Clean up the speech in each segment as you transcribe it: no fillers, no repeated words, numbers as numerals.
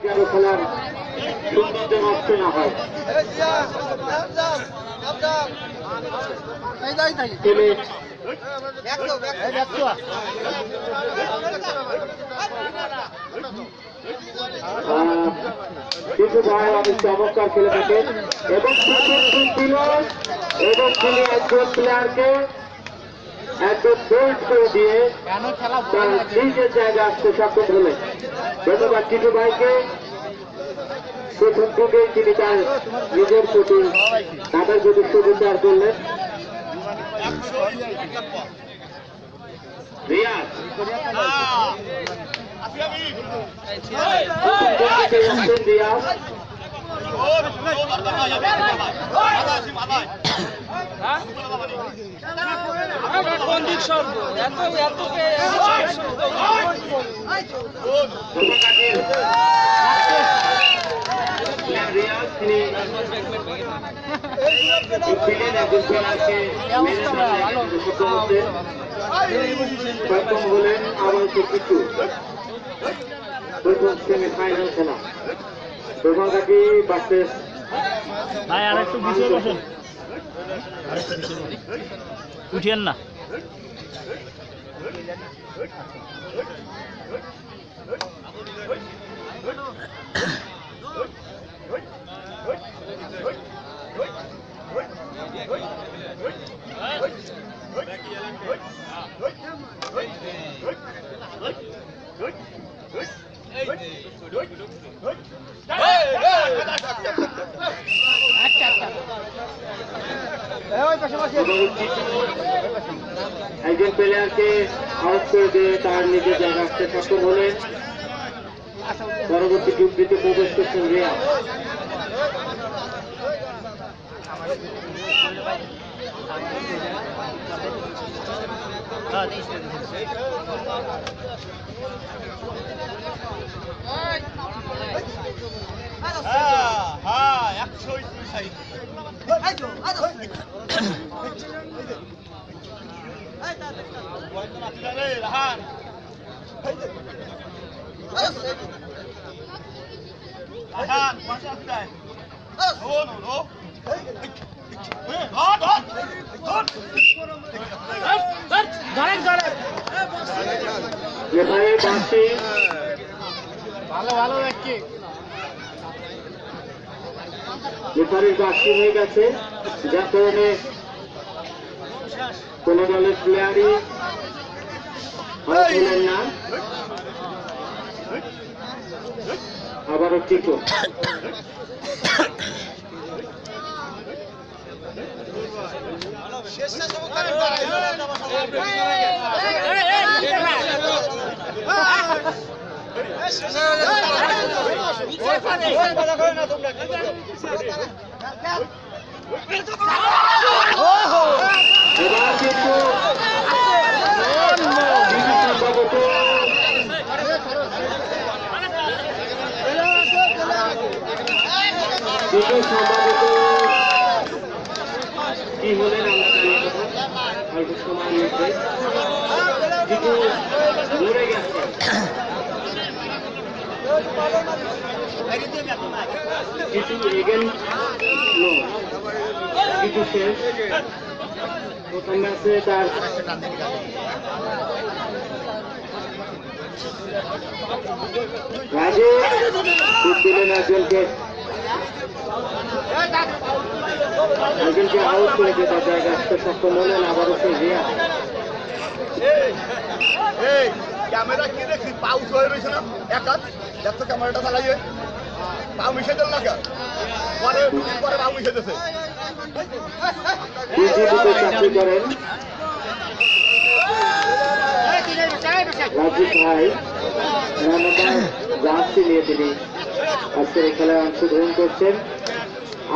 যেন খেলার সৌন্দর্য নষ্ট না হয়। কিন্তু ভাই অনেক চমৎকার খেলে থাকেন এবং এবং তিনি একজন প্লেয়ারকে একদম বোল্ড করে দিয়ে তার নিজের জায়গায় আসতে সক্ষম হলেন। ধন্যবাদ টিটু ভাইকে। প্রথম থেকেই তিনি তার নিজের প্রতি তাদের প্রতি সুবিচার করলেন। রিয়াজ রিয়াজ সক্ষম হলেন আবার কিছু প্রথম সেমিফাইনাল খেলা দোকানটাকে বাসে ভাই আর একটু পিছিয়ে বসেন, উঠিয়েন না। একজন প্লেয়ারকে আউট করে দিয়ে তার নিজের জায়গা রাখতে সক্ষম হলেন। পরবর্তী যুক্তিতে প্রবেশ করছেন রিয়াজ। রেফারির বাঁশি হয়ে গেছে, যার কারণে কোন দলের প্লেয়ারই হলেন না। আবারও টিটো কি হলেন আমরা জানি অল্প সময়ের মধ্যে কিন্তু দৌড়ে গেছে। কিছু এগেন কিছু শেষ প্রথম ম্যাচে তার রাজে দিলেন একজনকে আউট করে দিয়ে তার জায়গায় আসতে সক্ষম হলেন। আবারও সেই রিয়াজ ক্যামেরা কি দেখছি পাউ হয়ে রয়েছে না একাত দেখতো ক্যামেরাটা চালাইয়ে পাউ মিশে দিল না কেন পরে পরে পাউ মিশে দিয়েছে চাকরি করেন রাজীব ভাই জার্সি নিয়ে তিনি আজকের এই খেলায় অংশগ্রহণ করছেন।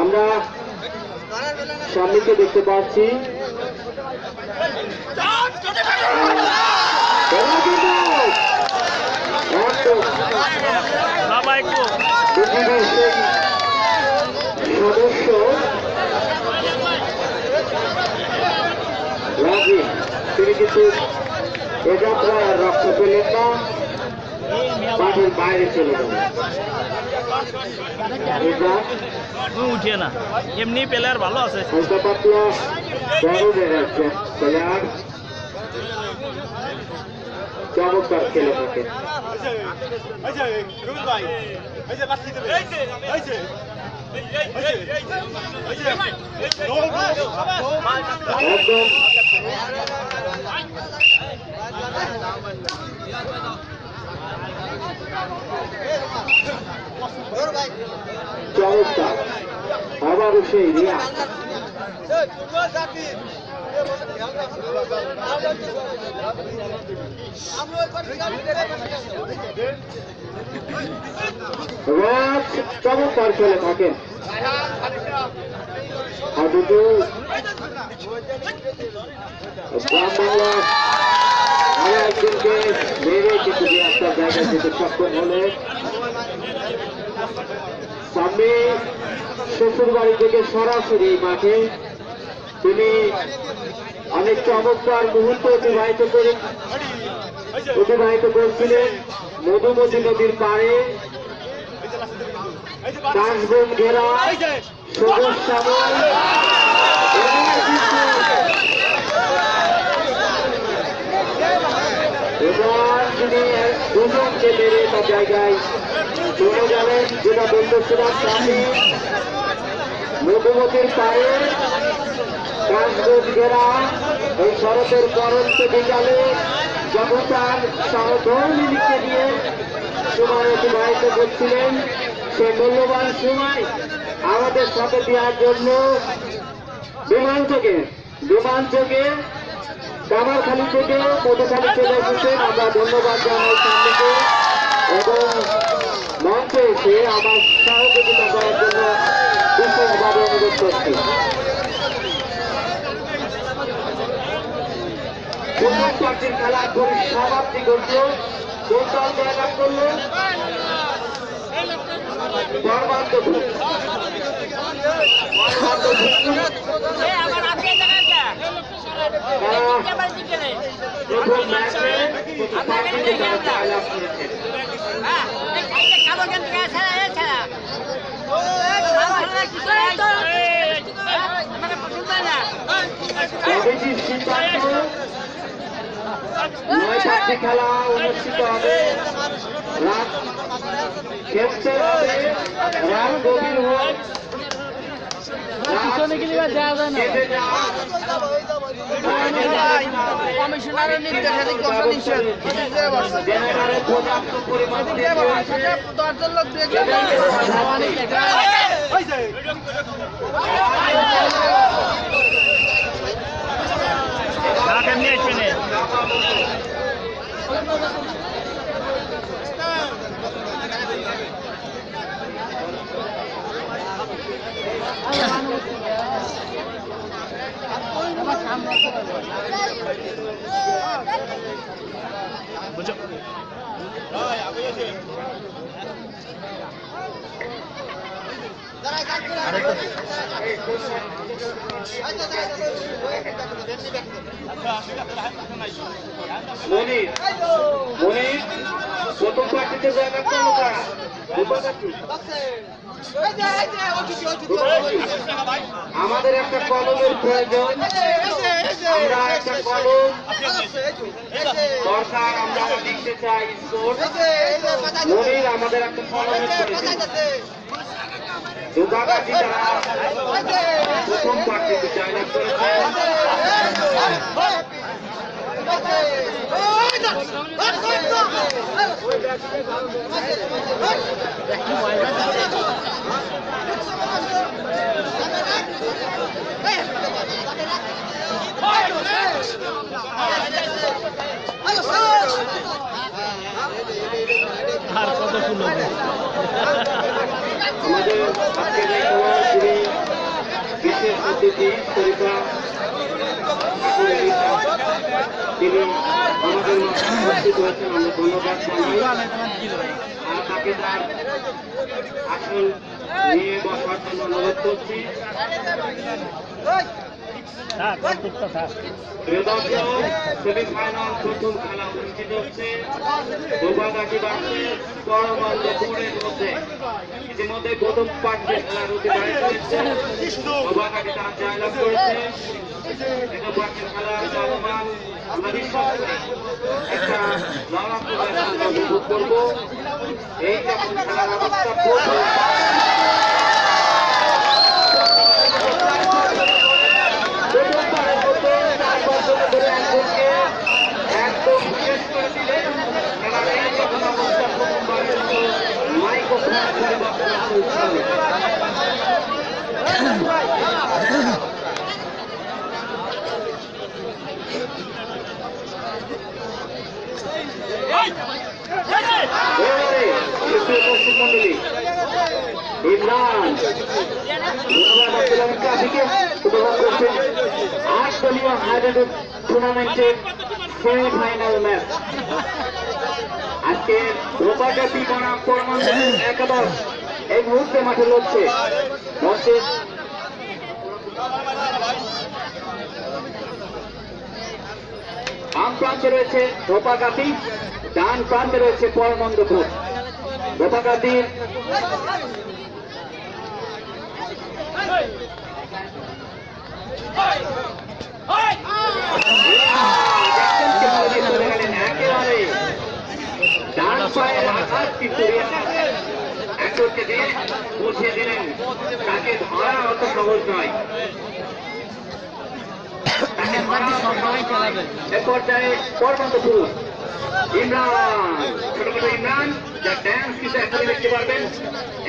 আমরা সামনেকে দেখতে পাচ্ছি সদস্য রাজীব, তিনি কিন্তু এটা রক্ত পেলেন না, মাঠের বাইরে চলে গেলেন। উঠিয়ে না, এমনি প্লেয়ার ভালো আছে। প্লেয়ার চমৎকার খেলে থাকে। একদম চমৎকার, আবারও সেই রিয়া। চমৎকার খেলে থাকেন। গ্রাম বাংলা আরো একজনকে মেরে কিন্তু একটা জায়গায় যেতে সক্ষম হলে সামনে শ্বশুর বাড়ি থেকে সরাসরি মাঠে তিনি অনেক চমৎকার মুহূর্ত অতিবাহিত করছিলেন। মধুমতি নদীর পাড়ে কাশবন ঘেরা সবুজ শ্যামল, এবার তিনি দুজনকে মেরে তার জায়গায় চলে যাবেন। যেটা বলতেছিলাম, আমি মধুমতির পাড়ে কাশবন ঘেরা এই শরতের পরন্ত বিকালে যখন তার সহধর্মিনীকে নিয়ে সময় অতিবাহিত করছিলেন, সে মূল্যবান সময় আমাদের সাথে দেওয়ার জন্য বিমান থেকে কামারখালী থেকে মধুখালী চলে এসেছেন। আমরা ধন্যবাদ জানাই সামনেকে এবং মঞ্চে এসে আমার সহযোগিতা করার জন্য বিশেষভাবে অনুরোধ করছি। প্রথম পার্টির খেলা সমাপ্তি করল, টোটাল জয়লাভ করল প্রথম ম্যাচে জয়লাভ করেছে। কমিটির সিদ্ধান্ত 9টি খেলা অনুষ্ঠিত হবে, রাত খেলতে হবে, রাত গভীর হোক, কমিশনারের নির্দেশে পর্যাপ্ত পরিমাণ বুঝো মনির প্রথম পার্টিতে জয়লাভ করলো কারা? আমাদের একটা কলমের প্রয়োজন, আমরা একটা কলম দরকার, আমরা লিখতে চাই স্কোর। মনির আমাদের একটা কলমের প্রয়োজন। দুর্গাগাছি তারা প্রথম পার্টিতে জয়লাভ করেছে। আর কত ফুল আমাদের আজকের এই খেলায় যিনি বিশেষ অতিথি শরীফা তিনি আমাদের মাঝে উপস্থিত হয়েছেন, আমরা ধন্যবাদ জানাই। আর তাকে তার আসন নিয়ে বসার জন্য অনুরোধ করছি। সেমিফাইনাল প্রথম খেলা অনুষ্ঠিত হচ্ছে দুর্গাগাছি পরমান্নপুরের মধ্যে। ইতিমধ্যে প্রথম পার্টি খেলার অধিকারী হয়েছে সভাকারী তারা জয়লাভ করেছে। দ্বিতীয় পার্টির খেলার চলমান আমরা বিশ্বাস করি একটা লড়াকু আমরা উপভোগ করবো। এই যখন খেলার অবস্থা প্রথমবারের মতো 4 বছর ধরে একজনকে একদম শেষ করে দিলেন। খেলার এই যখন অবস্থা প্রথমবারের মতো মাইক্রোফোন পরিবর্তন হচ্ছে। ইমরান আট দলীয় হাইড্রোড টুর্নামেন্টের সেমিফাইনাল ম্যাচ আজকে রোপাকাতি বনাম পরমাণু একাদশ এই মুহূর্তে মাঠে লড়ছে। মঞ্চে বাম প্রান্তে রয়েছে রোপাকাতি, ডান প্রান্তে রয়েছে পরমন্দপুর। রোপাকাতির একেবারে ডান পায়ের আঘাত কিন্তু একজনকে দিয়ে বুঝিয়ে দিলেন তাকে ধরা অত সহজ নয়। এ পর্যায়ে পরমন্দপুর ইমরান, ছোট ছোট ইমরান যা ড্যান্স কিছু এখনই দেখতে পারবেন।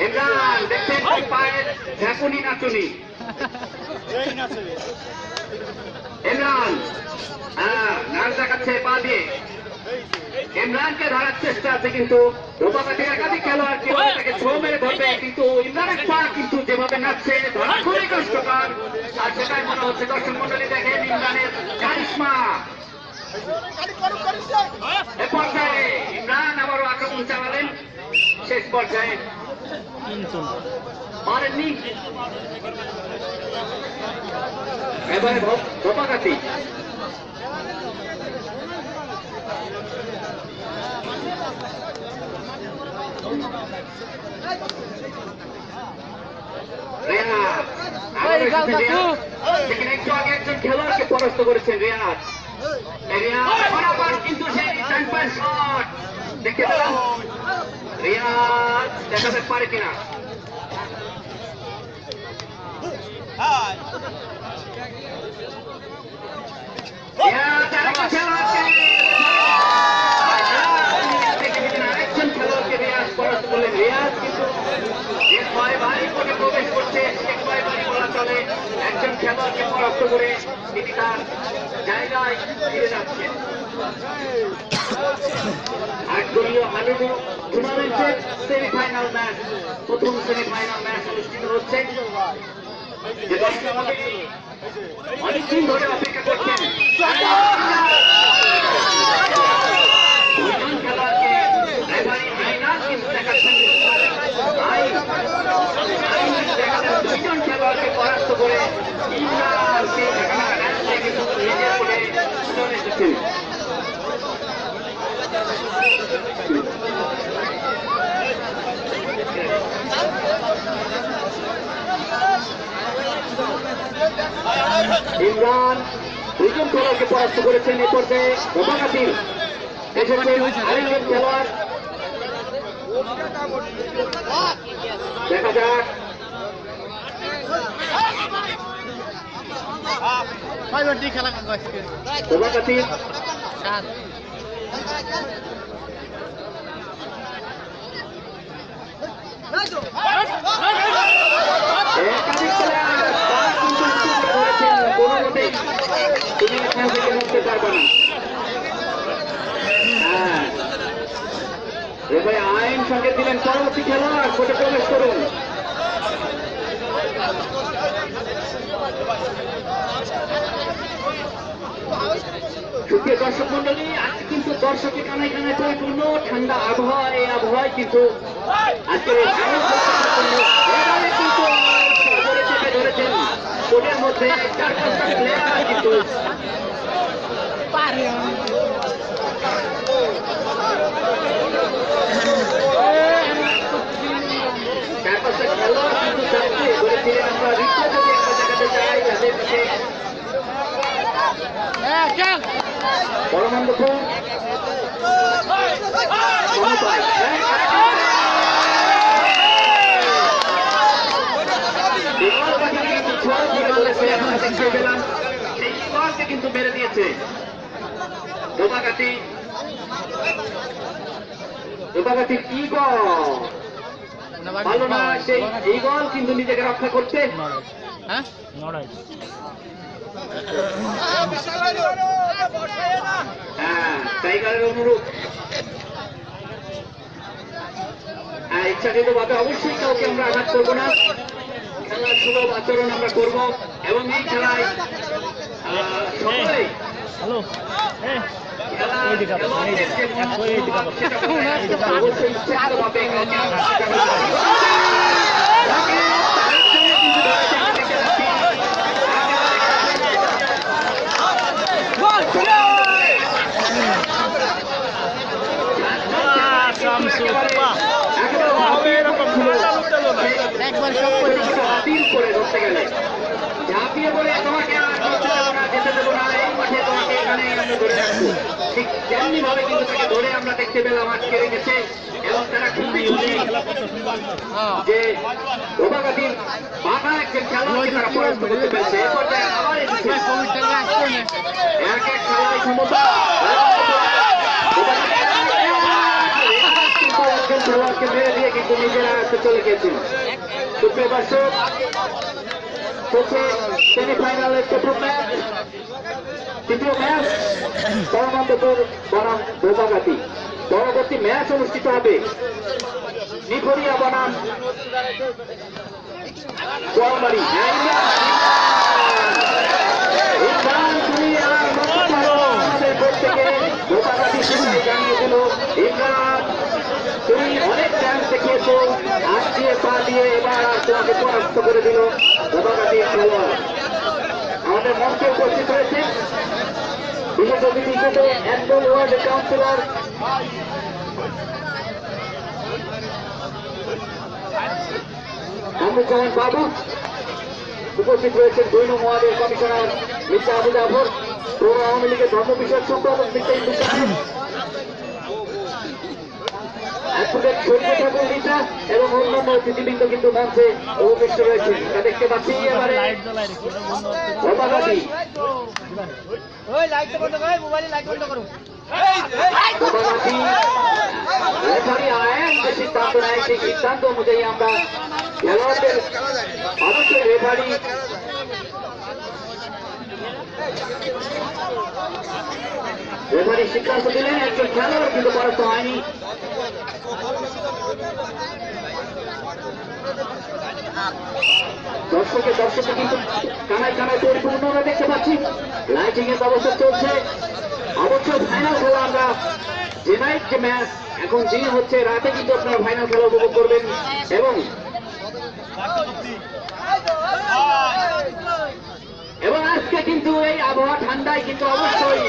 ইমরান দেখছেন পায়ের ঝাঁকুনি নাচুনি। ইমরান নাচ দেখাচ্ছে পা দিয়ে। ইমরানকে ধরার চেষ্টা আছে কিন্তু রোপাকাঠির একাধিক খেলোয়াড় কিভাবে তাকে ছো মেরে ধরবে, কিন্তু ইমরানের পা কিন্তু যেভাবে নাচছে ধরা খুবই কষ্টকর। আর সেটাই মনে হচ্ছে দর্শক মন্ডলী দেখেন ইমরানের কারিশমা। এ পর্যায়ে ইমরান আবারও আক্রমণ চালালেন, শেষ পর্যায়ে পারেননি। এবারে রোপাকাঠি একটু আগে একজন খেলোয়াড়কে পরাস্ত করেছেন রিয়াজ। কিন্তু সেই শট দেখতে পেলাম রিয়াজ দেখাতে পারে কিনা। আরেকজন খেলোয়াড়কে রিয়াজ পরাস্ত করলেন। রিয়াজ কিন্তু প্রবেশ করছে, বলা চলে। একজন খেলোয়াড়কে পরাস্ত করে তিনি তার জায়গায় ফিরে যাচ্ছেন। আটদলীয় হাডুডু টুর্নামেন্টের সেমিফাইনাল ম্যাচ, প্রথম সেমিফাইনাল ম্যাচ অনুষ্ঠিত হচ্ছে। যে দলটি আমাদের অনেকদিন ধরে অপেক্ষা করছেন। দুইজন খেলোয়াড়কে রেফারি আইনাল কিন্তু দেখাচ্ছেন। দুইজন খেলোয়াড়কে পরাস্ত করে ইমরানকে কিন্তু নিজের করে চলে এসেছেন। ইমরান দুইজন খেলোয়াড়কে পরাস্ত করেছেন। এ পর্যায়ে রোপাকাঠির এসেছেন আরেকজন খেলোয়াড়, দেখা যাক। রোপাকাঠির একাধিক প্লেয়ার কোনো মতেই তুমি এখান থেকে মুক্তি পারবে না। রেফারি আইন সংকেত দিলেন পরবর্তী খেলোয়াড় কোর্টে প্রবেশ করুন। সুপ্রিয় দর্শক মন্ডলী, আজকে কিন্তু দর্শকে কানায় কানায় পরিপূর্ণ, ঠান্ডা আবহাওয়া। এই আবহাওয়ায় কিন্তু আজকের কিন্তু চেপে ধরেছেন কোর্টের মধ্যে 4-5টা প্লেয়ার কিন্তু পরমানন্দপুর সমতায় কিন্তু মেরে দিয়েছে দোবাগাতি ইগল ভালো না সেই ইগল কিন্তু নিজেকে রক্ষা করতে হ্যাঁ হ্যাঁ টাইগারের অনুরূপ ইচ্ছাকৃত ভাবে অবশ্যই কাউকে আমরা আঘাত করবো না, খেলার সুলভ আচরণ আমরা করব এবং এই খেলায় সকলেই হ্যালো অবশ্যই ইচ্ছাকৃতভাবে একবার সব করে করে ধরতে গেলে ঝাঁপিয়ে বলে তোমাকে আর করতে দেবো না, যেতে দেবো না, এই মাঠে তোমাকে এখানে আমরা ধরে রাখবো। ঠিক তেমনি ভাবে কিন্তু তাকে ধরে আমরা দেখতে পেলাম আটকে রেখেছে এবং তারা খুবই খুশি যে দোবাগাতির বাঘা একজন খেলোয়াড়কে তারা পরাস্ত করতে পেরেছে। এ পর্যায়ে আবার এসেছে এক এক খেলায় ক্ষমতা খেলোয়াড়কে মেরে দিয়ে কিন্তু নিজেরা আসতে চলে গিয়েছিল। সুপ্রিয় দর্শক, চলছে সেমিফাইনালের প্রথম ম্যাচ, তৃতীয় ম্যাচ পরমানন্দপুর বনাম দোবাগাতি। পরবর্তী ম্যাচ অনুষ্ঠিত হবে নিখরিয়া বনাম গোয়ালবাড়ি। আমাদের বোর্ড থেকে দোবাগাতি জানিয়ে দিল ইমরান তুমি অনেক চ্যান্স দেখিয়েছো, হাত দিয়ে পা দিয়ে এবার আর তোমাকে পরাস্ত করে দিল দোবাগাতির খেলোয়াড়। আমাদের মঞ্চে উপস্থিত হয়েছে বিশেষ অতিথি হিসেবে একদল ওয়ার্ড কাউন্সিলর আহমুজ্জামান বাবু, উপস্থিত রয়েছেন 2 নং ওয়ার্ডের কমিশনার মির্জা আবু জাফর, পৌর আওয়ামী লীগের ধর্ম বিষয়ক সম্পাদক মির্জা ইন্দু এবং অন্যান্য অতিথিবৃন্দ কিন্তু মঞ্চে উপবিষ্ট রয়েছে। তা দেখতে পাচ্ছি এবারে দোবাগাতি রেফারি আইন যে সিদ্ধান্ত নেয় সেই সিদ্ধান্ত অনুযায়ী আমরা খেলোয়াড়দের অবশ্যই রেফারি সিদ্ধান্ত দিলেন একজন খেলোয়াড় কিন্তু পরাস্ত হয়নি। দর্শকে কিন্তু কানায় কানায় পরিপূর্ণ দেখতে পাচ্ছি। লাইটিং এর ব্যবস্থা চলছে। অবশ্যই ফাইনাল খেলা আমরা যে নাইট যে ম্যাচ এখন দিন হচ্ছে, রাতে কিন্তু আপনারা ফাইনাল খেলা উপভোগ করবেন এবং আজকে কিন্তু এই আবহাওয়া ঠান্ডায় কিন্তু অবশ্যই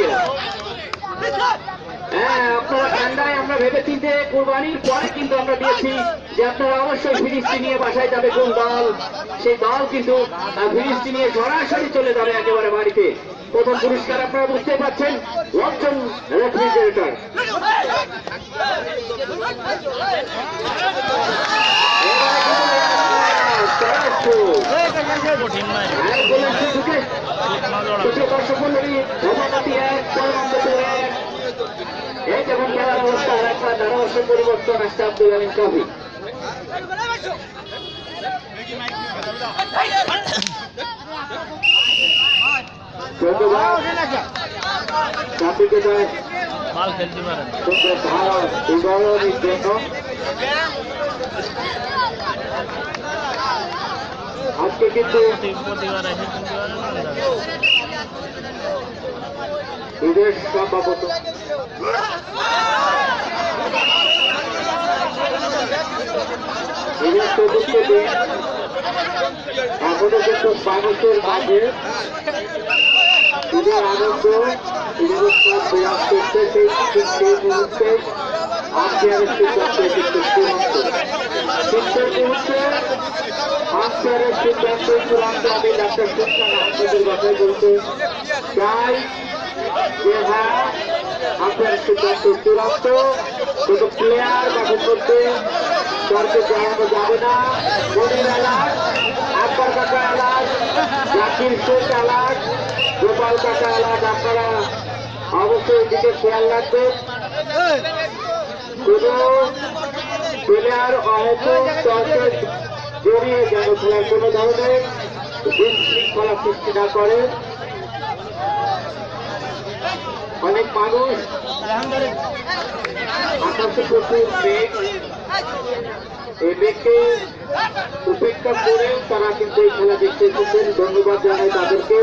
হ্যাঁ আপনারা ঠান্ডায় আমরা ভেবে চিন্তে কুরবানির পরে কিন্তু আমরা দিয়েছি যে আপনারা অবশ্যই ফিরিস্তি নিয়ে বাসায় যাবে কোন দল, সেই দল কিন্তু ফিরিস্তি নিয়ে সরাসরি চলে যাবে একেবারে বাড়িতে। প্রথম পুরস্কার আপনারা বুঝতে পারছেন, লঞ্চন রেফ্রিজারেটর। এই যেমন খেলার অবস্থা আর একটা ধারাভাষ্যের পরিবর্তন আসছে আব্দুল আলীম কাফি। কাফিকে যায় মাল খেলতে পারেন উদাহরণের জন্য আজকে কিন্তু প্রতিবার এসে ঈদের সম্ভবত ঈদের চতুর্থ দিন এখনো কিন্তু মানুষের মাঝে ঈদের আনন্দ ঈদের উৎসব বিরাজ করতে সেই মুহূর্তে আম্পায়ারের সিদ্ধান্ত আম্পায়ারের সিদ্ধান্ত চূড়ান্ত। আমি ডাক্তার সুলতান আহমেদের কথাই বলতে চাই যে হ্যাঁ আপনার সিদ্ধান্ত চূড়ান্ত, কিন্তু প্লেয়ার গঠন করতে দলকে জানানো যাবে না। মনির এলাক, আকবর কাকা এলাক, জাকির শেখ এলাক, গোপাল কাকা এলাক, আপনারা অবশ্যই এদিকে খেয়াল রাখবেন। কোন প্লেয়ার অহেতুক দলকে জড়িয়ে যেন খেলার কোনো ধরনের বিশৃঙ্খলা সৃষ্টি না করে। অনেক মানুষ আকাশে প্রচুর মেঘ, এই মেঘকে উপেক্ষা করে তারা কিন্তু এই খেলা দেখতে এসেছেন। ধন্যবাদ জানাই তাদেরকে।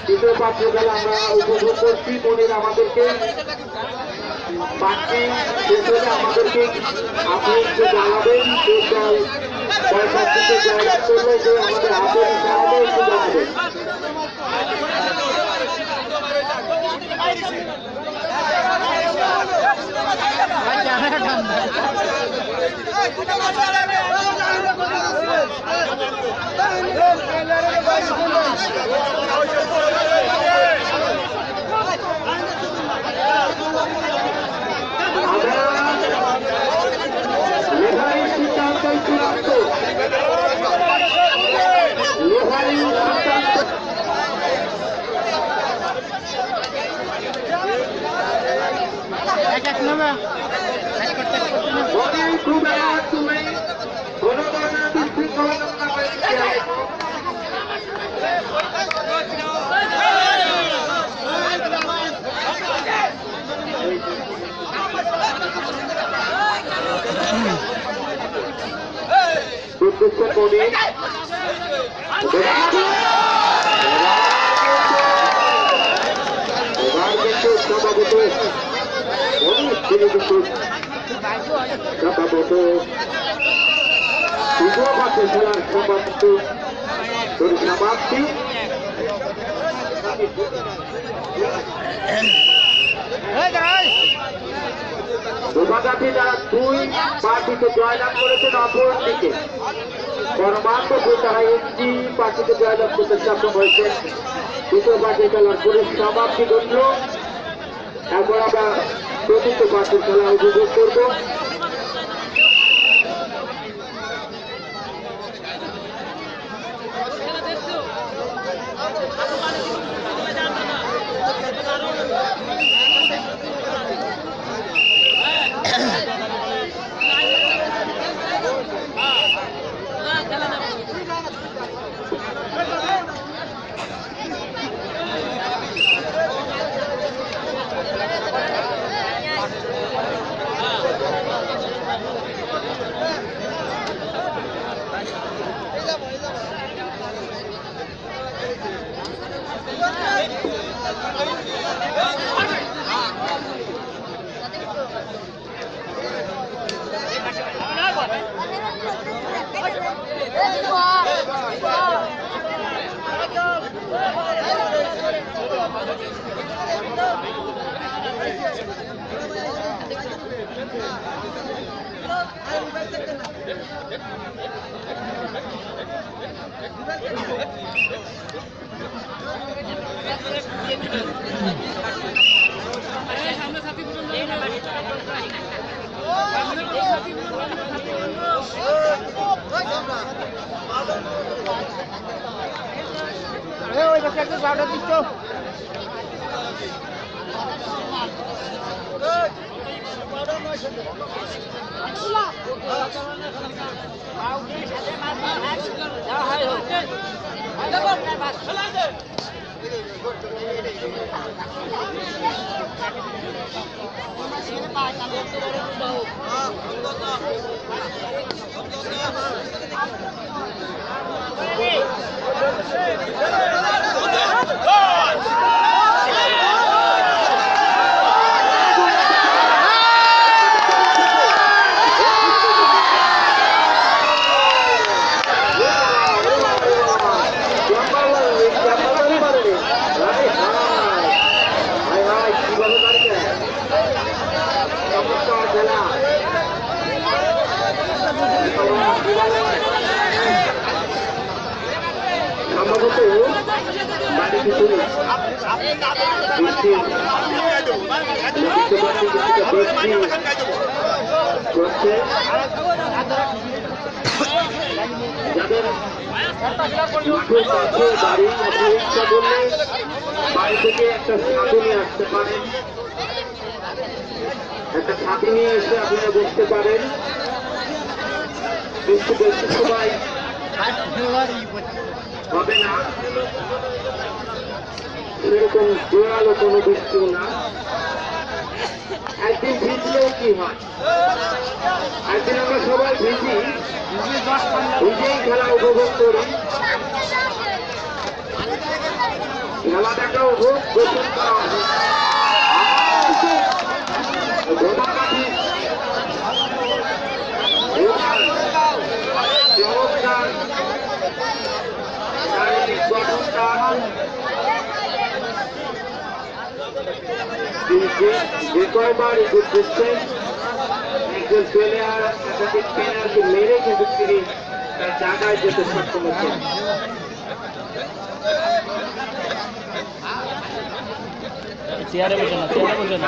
দ্বিতীয় পাত্র খেলা আমরা উপভোগ করছি। মনির আমাদেরকে পাচ্ছি শেষে আমাদেরকে আপনি একটু জানাবেন যে দল পয়সাটিতে জয়লাভ করলে যে আমাদের হাতের ইশারাতে একটু জানাবেন। লেভারির সিদ্ধান্তই চূড়ান্ত। লেভারির সিদ্ধান্ত খুব এক তুমি কোনো ধরনের বিশৃঙ্খলা না করে উদ্দেশ্য করে এবার কিন্তু সভাপত তৃতীয় পাশে খেলার সমাপ্তি ধোপাঘাটি যারা দুই পার্টিতে জয়লাভ করেছেন, অপর দিকে কর্মান্তপুর তারা একটি পার্টিতে জয়লাভ করতে সক্ষম হয়েছেন। দ্বিতীয় পার্টি খেলার পরিসমাপ্তি ঘটল। এখন আমরা চতুর্থ পার্টির খেলা উপভোগ করব। কিছু বৃষ্টি করছে, যাদের মাঠের কাছে বাড়ি, আপনি ইচ্ছা করলে বাড়ি থেকে একটা ছাতি নিয়ে আসতে পারেন, একটা ছাতি নিয়ে এসে আপনারা বসতে পারেন। বৃষ্টি বেশি সময় হবে না, সেরকম জোরালো কোনো বৃষ্টিও না। একদিন ভিজলেও কি হয়, একদিন আমরা সবাই ভিজি, ভিজেই খেলা উপভোগ করি, খেলাটাকে উপভোগ গোসল করা হবে। ধোমাকাঠি চমৎকার শারীরিক গঠনটা যে কয়বার এগুলো দিচ্ছেন, একজন প্লেয়ার একাধিক প্লেয়ারকে মেরে কিন্তু তিনি তার জায়গায় যেতে সক্ষম হচ্ছেন। চেয়ারে বসে না, চেয়ারে বসে না,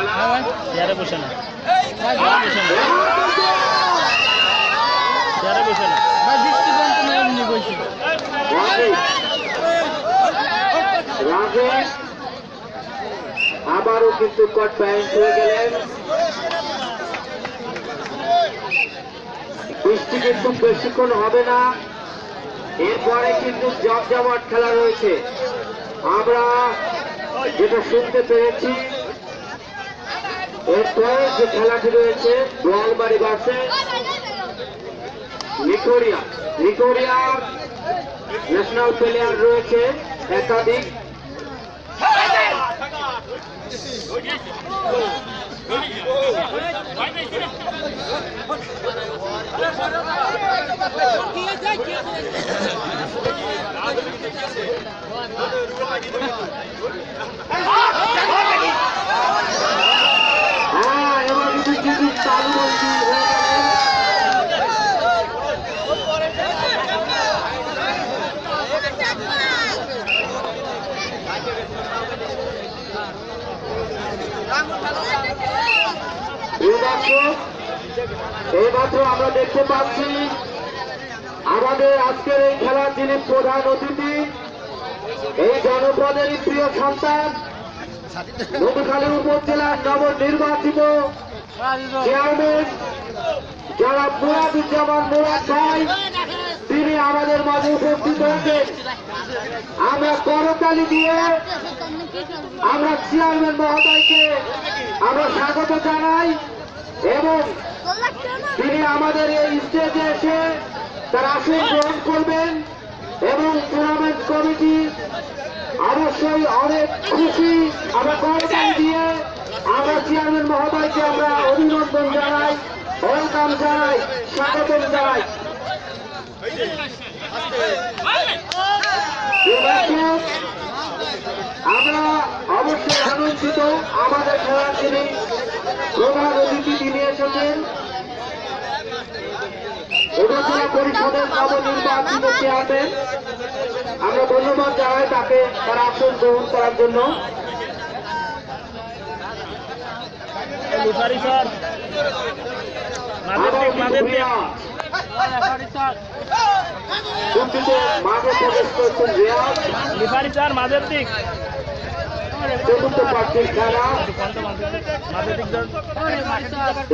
চেয়ারে বসে না, চেয়ারে বসে না। রাজেশ আবারও কিন্তু কট ব্যান্ড হয়ে গেলেন। বৃষ্টি কিন্তু বেশিক্ষণ হবে না, এরপরে কিন্তু জমজমাট খেলা রয়েছে। আমরা যেটা শুনতে পেরেছি, এরপরে যে খেলাটি রয়েছে বোয়ালবাড়ি বাসে নিকোরিয়ার ন্যাশনাল প্লেয়ার রয়েছে একাধিক। হ্যাঁ, এবার কিন্তু তালুবন্দী হয়ে গেলেন। এইমাত্র আমরা দেখতে পাচ্ছি আমাদের আজকের এই খেলার যিনি প্রধান অতিথি, এই জনপদেরই প্রিয় সন্তান, মধুখালী উপজেলার নবনির্বাচিত চেয়ারম্যান যারা মুরাদুজ্জামান মুরাদ ভাই, তিনি আমাদের মাঝে উপস্থিত হয়েছেন। আমরা করতালি দিয়ে আমরা চেয়ারম্যান মহোদয়কে আমরা স্বাগত জানাই এবং তিনি আমাদের এই স্টেজে এসে তার আসন গ্রহণ করবেন এবং টুর্নামেন্ট কমিটি অবশ্যই অনেক খুশি। আমরা করতালি দিয়ে আমরা চেয়ারম্যান মহোদয়কে আমরা অভিনন্দন জানাই, ওয়েলকাম জানাই, স্বাগত জানাই। আমরা অবশ্যই আনন্দিত, আমাদের খেলার যিনি প্রধান অতিথি তিনি এসেছেন উপজেলা পরিষদের নবনির্বাচিত চেয়ারম্যান। আমরা ধন্যবাদ জানাই তাকে তার আসন গ্রহণ করার জন্য। মাঝে প্রবেশ করছেন রিয়াজ, লিফারি স্যার মাঝের দিক, চতুর্থ পার্টির খেলা।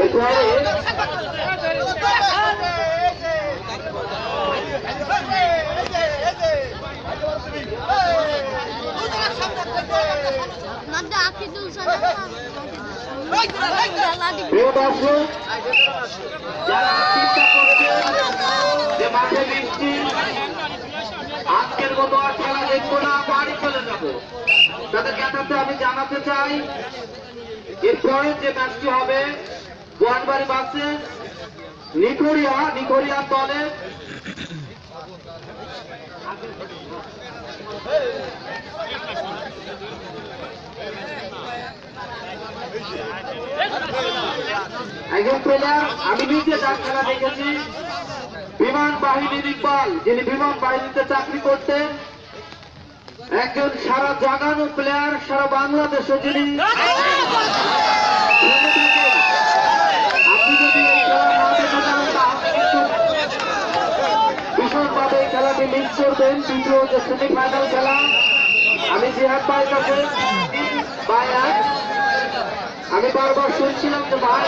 এরপরে প্রিয় দর্শক, যারা চিন্তা করছেন যে মাঠে বৃষ্টি, আজকের মতো আর খেলা দেখবো না, বাড়ি চলে যাবো, তাদেরকে আমি জানাতে চাই এরপরে যে ম্যাচটি হবে বোয়ালবাড়ি বাসে নিকোরিয়া দলে একজন প্লেয়ার আমি নিজে যার খেলা দেখেছি, বিমান বাহিনীর ইকবাল, যিনি বিমান বাহিনীতে চাকরি করতেন, একজন সারা জাগানো প্লেয়ার, সারা বাংলাদেশে যিনি আপনি যদি এই খেলা না দেখে যান তাহলে কিন্তু ভীষণভাবে এই খেলাটি মিস করবেন। দ্বিতীয় যে সেমিফাইনাল খেলা, আমি জিহাদ ভাইয়ের কাছে 3-1 আমি বারবার শুনছিলাম যে ভাই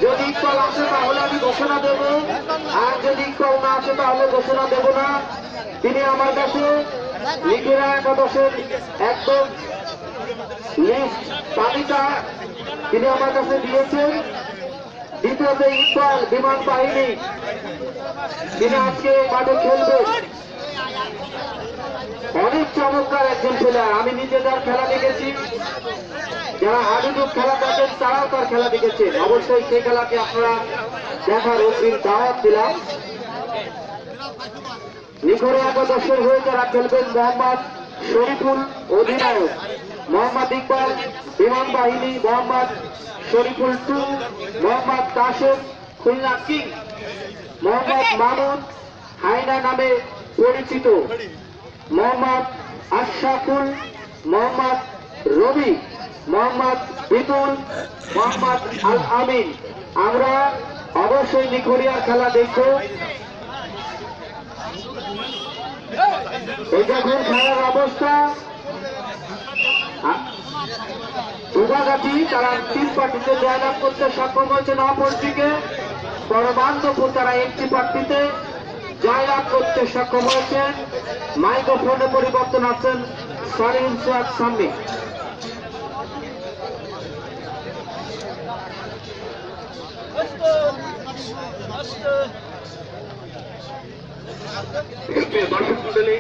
যদি ইকবাল আসে তাহলে আমি ঘোষণা দেব, আর যদি ইকবাল না আসে তাহলে ঘোষণা দেব না। তিনি আমার কাছে লিখেরা একাদশের একদম লিস্ট তালিকা তিনি আমার কাছে দিয়েছেন। দ্বিতীয়তে ইকবাল বিমান বাহিনী, তিনি আজকে মাঠে খেলবেন। অনেক চমৎকার একজন প্লেয়ার, আমি নিজে যার খেলা দেখেছি, যারা হাবিবুর খেলা দেখেন তারাও তার খেলা দেখেছেন। অবশ্যই সেই খেলাকে আপনারা দেখার অগ্রিম দাওয়াত দিলাম। নিখরে একাদশের হয়ে যারা খেলবেন, মোহাম্মদ শরীফুল অধিনায়ক, মোহাম্মদ ইকবাল বিমান বাহিনী, মোহাম্মদ শরীফুল 2, মোহাম্মদ কাশেম খুলনা কিং, মোহাম্মদ মামুন হাইনা নামে পরিচিত, মোহাম্মদ আশরাফুল, মোহাম্মদ রবি, মোহাম্মদ বিপুল, মোহাম্মদ আল আমিন। আমরা অবশ্যই নিখরিয়ার খেলা দেখব। এই যখন খেলার অবস্থা, দুর্গাঘাটি তারা 3 পার্টিতে জয়লাভ করতে সক্ষম হয়েছে নবপল্টীকে, পরমান্তপুর তারা 1টি পার্টিতে জয়লাভ করতে সক্ষম হয়েছেন। মাইক্রোফোনে পরিবর্তন আছেন সালিম সোয়াদ সাম্মি। দর্শক মন্ডলী,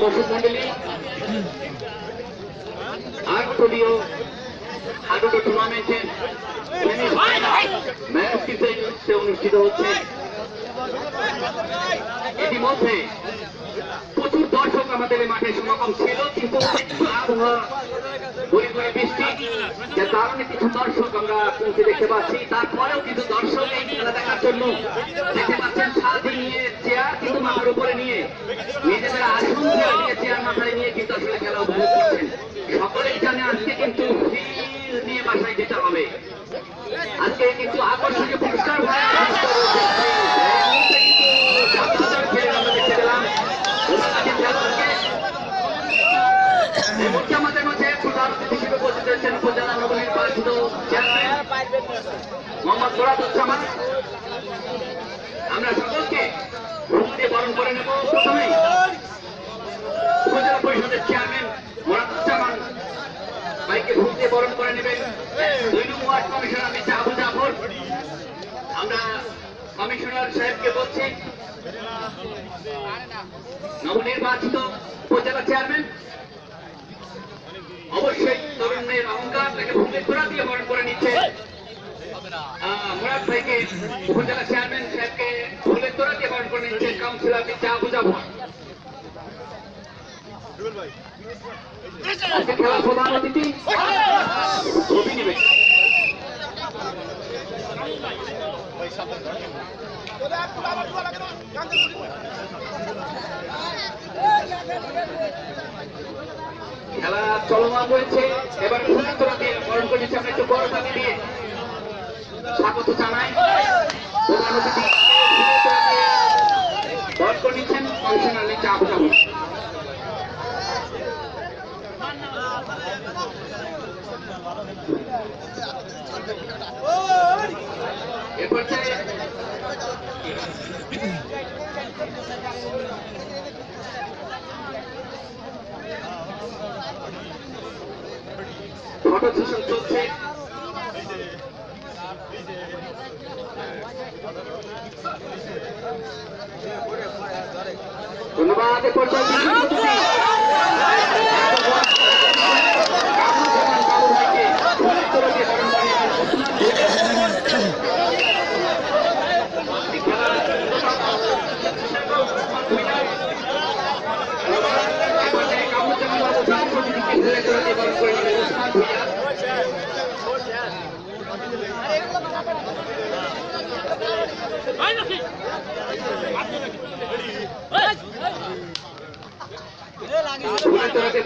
দর্শক মন্ডলী, আটদলীয় হাডুডু টুর্নামেন্টের ম্যাচটিতে অনুষ্ঠিত হচ্ছে। ইতিমধ্যে প্রচুর দর্শক আমাদের মাঠে সমাগম ছিল, কিন্তু একটু আবহাওয়া পরিমাণে বৃষ্টি, যার কারণে কিছু দর্শক আমরা পৌঁছে দেখতে পাচ্ছি। তারপরেও কিন্তু দর্শক এই খেলা দেখার জন্য দেখতে পাচ্ছেন ছাদ নিয়ে, চেয়ার কিন্তু মাথার উপরে নিয়ে, নিজেদের আসন নিয়ে, চেয়ার মাথায় নিয়ে কিন্তু আসলে খেলা উপভোগ করছেন। সকলেই জানে আজকে কিন্তু ফিল নিয়ে বাসায় যেতে হবে। আজকে কিন্তু আকর্ষণীয় পুরস্কার আমাদের মাঝে প্রধান অতিথি হিসেবে উপস্থিত হয়েছেন উপজেলা নবনির্বাচিত চেয়ারম্যান মোহাম্মদ মুরাদুজ্জামান। আমরা সকলকে ফুল দিয়ে বরণ করে নেব। প্রথমেই উপজেলা পরিষদের চেয়ারম্যান মুরাদুজ্জামান ভাইকে ফুল দিয়ে বরণ করে নেবেন। 2 নং ward commissioner mister Abu Jafar, আমরা কমিশনার সাহেবকে বলছি, নবনির্বাচিত উপজেলা চেয়ারম্যান অবশ্যই তরুণের অহংকার তাকে ফুলের তোড়া দিয়ে বরণ করে নিচ্ছে। মুরাদ ভাইকে উপজেলা চেয়ারম্যান সাহেবকে ফুলের তোড়া দিয়ে বরণ করে নিচ্ছে কাউন্সিলর মিস্টার আবু জাফর। আজকে খেলার প্রধান অতিথি ছবি নেবে। খেলা চলমান রয়েছে, এবার ফুলের তোড়া দিয়ে বরণ করে নিচ্ছে। আমরা একটু বড় পানি দিয়ে স্বাগত জানাই। প্রধান অতিথি বরণ করে নিচ্ছেন কমিশনার মিস্টার আবু জাফর। এ পর্যায়ে ফটো সেশন চলছে। ধন্যবাদ। এ পর্যায়ে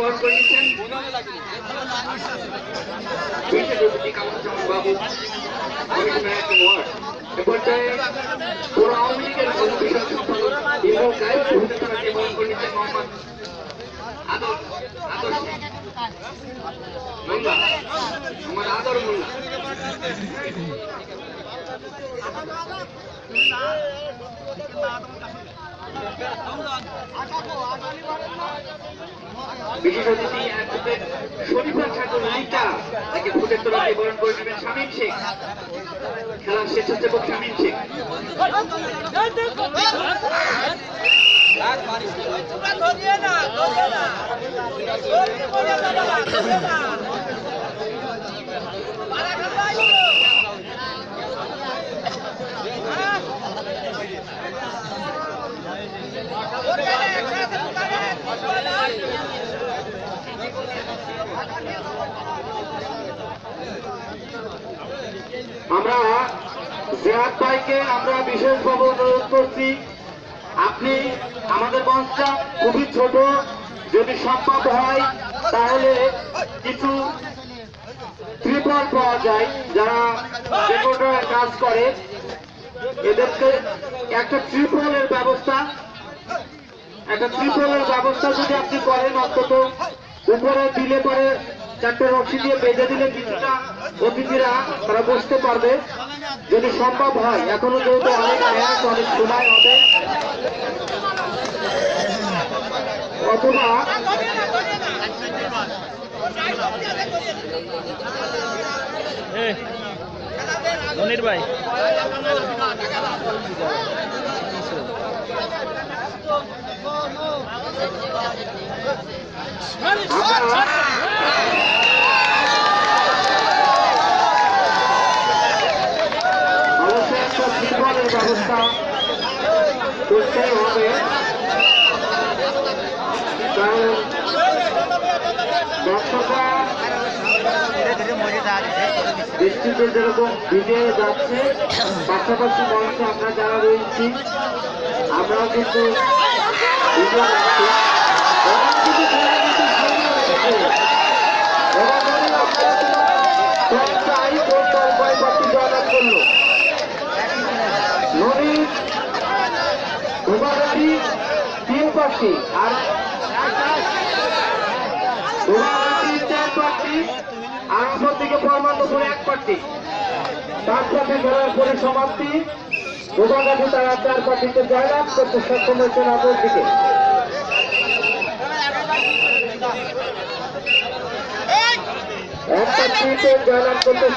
বরণ করে নিচ্ছেন বাবু এ পর্যায়ে পুরো আওয়ামী লীগের বিষয় সম্পাদক এবং গায়ক ভূমিকাকে বরণ করে নিচ্ছেন মোহাম্মদ আদর মোল্লা, আমার আদর মোল্লা। বিশেষ অতিথি অ্যাডভোকেট শরীফা খাতুন রিতা তাকে ফুলের তোড়াকে বরণ করে নেবেন শামীম শেখ, খেলার স্বেচ্ছাসেবক শামীম শেখ। আমরা জিহাদ ভাইকে আমরা বিশেষভাবে অনুরোধ করছি, আপনি আমাদের মঞ্চটা খুবই ছোট, যদি সম্ভব হয় তাহলে কিছু ত্রিপল পাওয়া যায়, যারা রেকর্ডারের কাজ করে এদেরকে একটা ত্রিপলের ব্যবস্থা যদি আপনি করেন, অন্তত উপরে দিলে পরে চারটে রশি দিয়ে বেঁধে দিলে কিছুটা অতিথিরা তারা বসতে পারবে, যদি সম্ভব হয়। এখনো যেহেতু অনেক ম্যাচ, অনেক সময় হবে, অথবা মনির ভাই অবশ্যই একটা ত্রিপলের ব্যবস্থা করতেই হবে, কারণ দর্শকরা দৃষ্টিতে যেরকম ভিজে যাচ্ছে, পাশাপাশি মঞ্চে আমরা যারা রয়েছি আমরাও কিন্তু ভিজে যাচ্ছি। নদীর ধোবাগাড়ি 3 প্রার্থী আর ধোবাগাড়ি 4 প্রার্থী আর অপর দিকে পরমান্নপুরে 1 প্রার্থী। 5 প্রার্থী খেলার পরিসমাপ্তি। ধোবাগাড়ি তারা 4 প্রার্থীতে জয়লাভ করতে সক্ষম হয়েছেন অপর দিকে। একটা ট্রিপে জয়লাভ করতে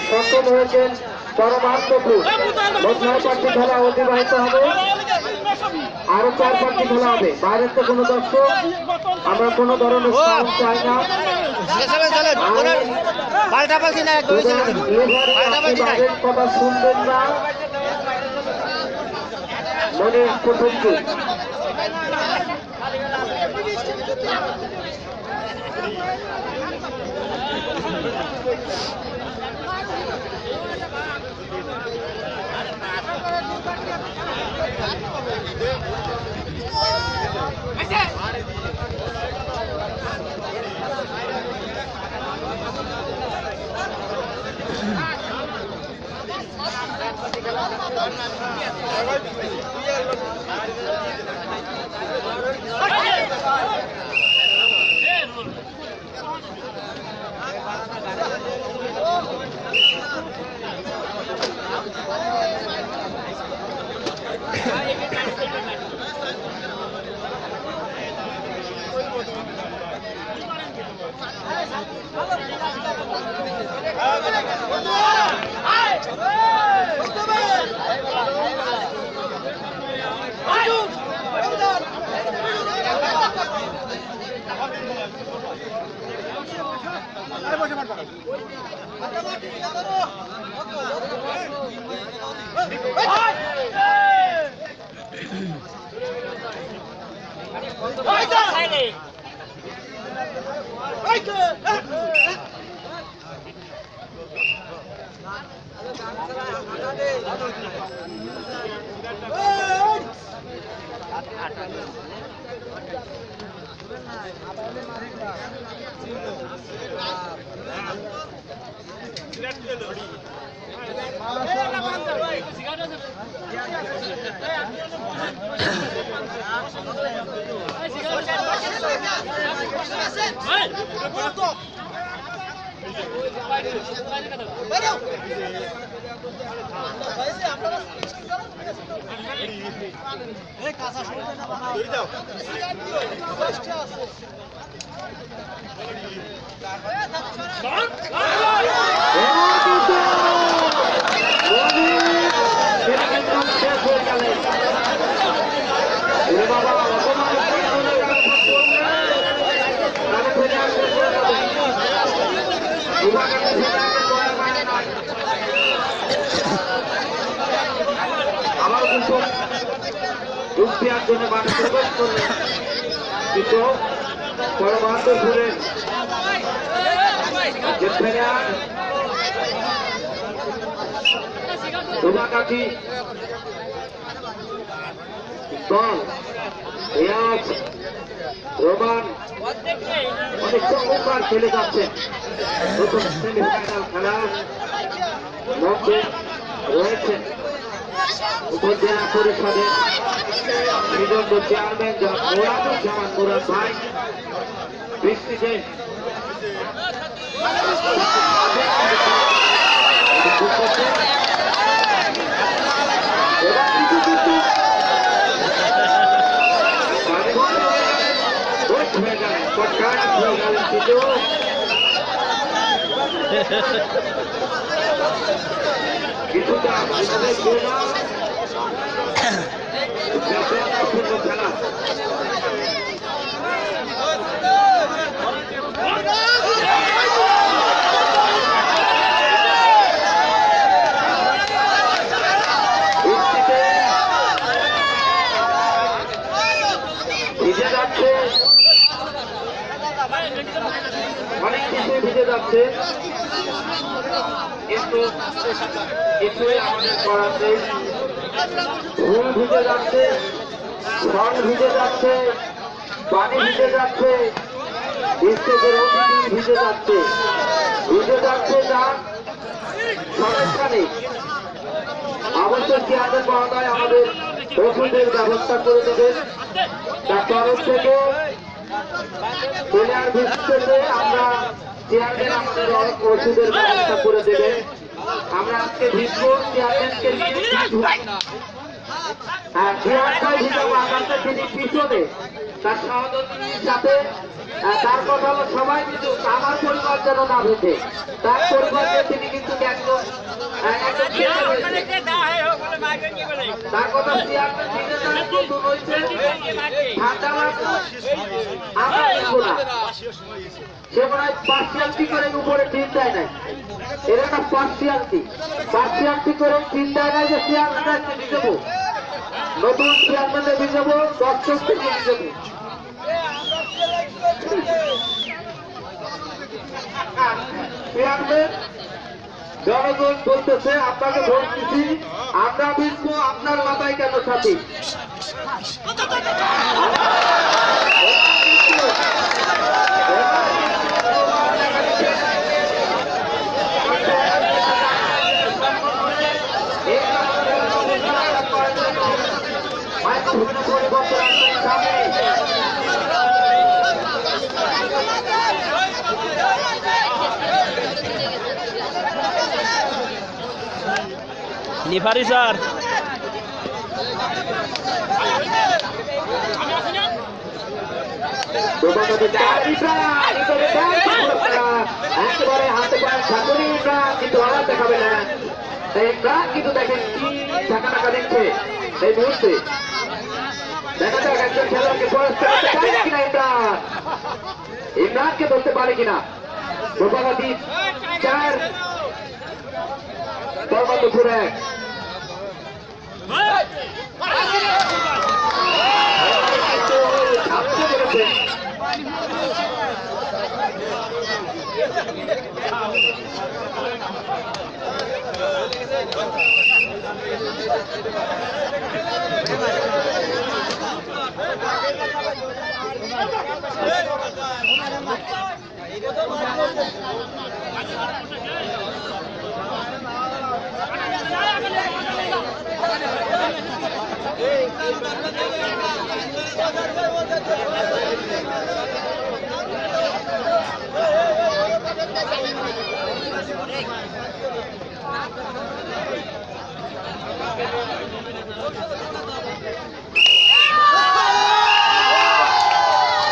সক্ষম হয়েছেন পরমাত্মপুর। 9 প্রার্থী খেলা অতিবাহিত হবে, আরো 4 প্রার্থী খেলা হবে। বাইরের তো কোনো দর্শক আমরা কোনো ধরনের সাউন্ড চাই না। কথা শুনবেন না, মনে প্রথম আবার কিন্তু রুপিয়ার জন্য মানুষ প্রবেশ করলেন, কিন্তু পরমান্তপুরের ধুমাকাঠি দল রোমান অনেক চমৎকার খেলে যাচ্ছেন। নতুন সেমিফাইনাল খেলার মধ্যে রয়েছেন উপজেলা পরিষদের নিযুক্ত চেয়ারম্যান মুরাদুজ্জামান মুরাদ ভাই। বৃষ্টিতে কিছুটা খেলা ভিজে যাচ্ছে, অনেক কিছুই ভিজে যাচ্ছে, কিন্তু কিছুই আমাদের করার নেই। ঘুম ভিজে যাচ্ছে, ফল ভিজে যাচ্ছে, পানি ভিজে যাচ্ছে, স্টেজের অতিথি ভিজে যাচ্ছে, যা সমস্যা নেই। অবশ্যই চেয়ারম্যান মহোদয় আমাদের ওষুধের ব্যবস্থা করে দেবেন। তার তরফ থেকে প্লেয়ার ভিত্তিতে আমরা চেয়ারম্যান আমাদের ওষুধের ব্যবস্থা করে দেবেন। আমরা আজকে ভিজবো চেয়ারম্যানকে নিয়ে তিনি পিছনে তার সহযোগীর সাথে তার কথা হলো সবাই কিন্তু আমার পরিবার যেন না ভেজে, তার পরিবারকে তিনি কিন্তু একদম তার কথা ঠান্ডা আমরা দেখবো না, সে মনে হয় পার্সিয়ালটি করে উপরে টিম দেয় নাই। এর একটা পার্সিয়ালটি করে টিম দেয় নাই যে চেয়ারম্যানকে নিয়ে যাবো, নতুন চেয়ারম্যানে নিয়ে যাবো, দর্শক থেকে নিয়ে যাবো। চেয়ারম্যান জনগণ বলতেছে আপনাকে ভোট দিচ্ছি, আমরা বুঝবো আপনার মাথায় কেন সাথী। লিফারি স্যার একেবারে হাতে পায়ে ঠাকুরি কিন্তু আওয়াজ দেখাবে না। কিন্তু দেখেন কি টাকা টাকা দেখছে এই মুহূর্তে। দেখা যাক একজন খেলোয়াড়কে পরাস্ত করতে পারে কিনা ইমরানকে ধরতে পারে কিনা। গোপাগাতি 4 বর্মাদপুর 1। ছাপতে পেরেছে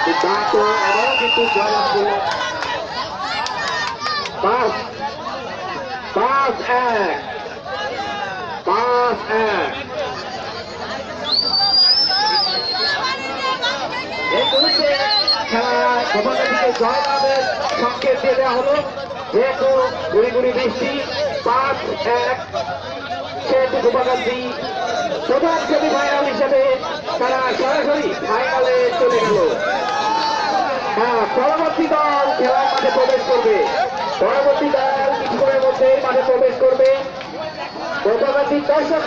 সিদ্ধান্ত এবং কিন্তু জয়লাভ করলেন 5-1 এই মুহূর্তে খেলা গোপাগাতিকে জয়লাভের সংকেত দিয়ে দেওয়া হলো। যেহেতু গুড়ি বৃষ্টি 5-1, সেহেতু গোপাগাতি প্রধান সেমিফাইনাল হিসেবে তারা সরাসরি ফাইনালে চলে গেল। হ্যাঁ, পরবর্তী দল খেলার মাঠে প্রবেশ করবে। পরবর্তী দল কিছুক্ষণের মধ্যে মাঠে প্রবেশ করবে। গোপাগাতি দর্শক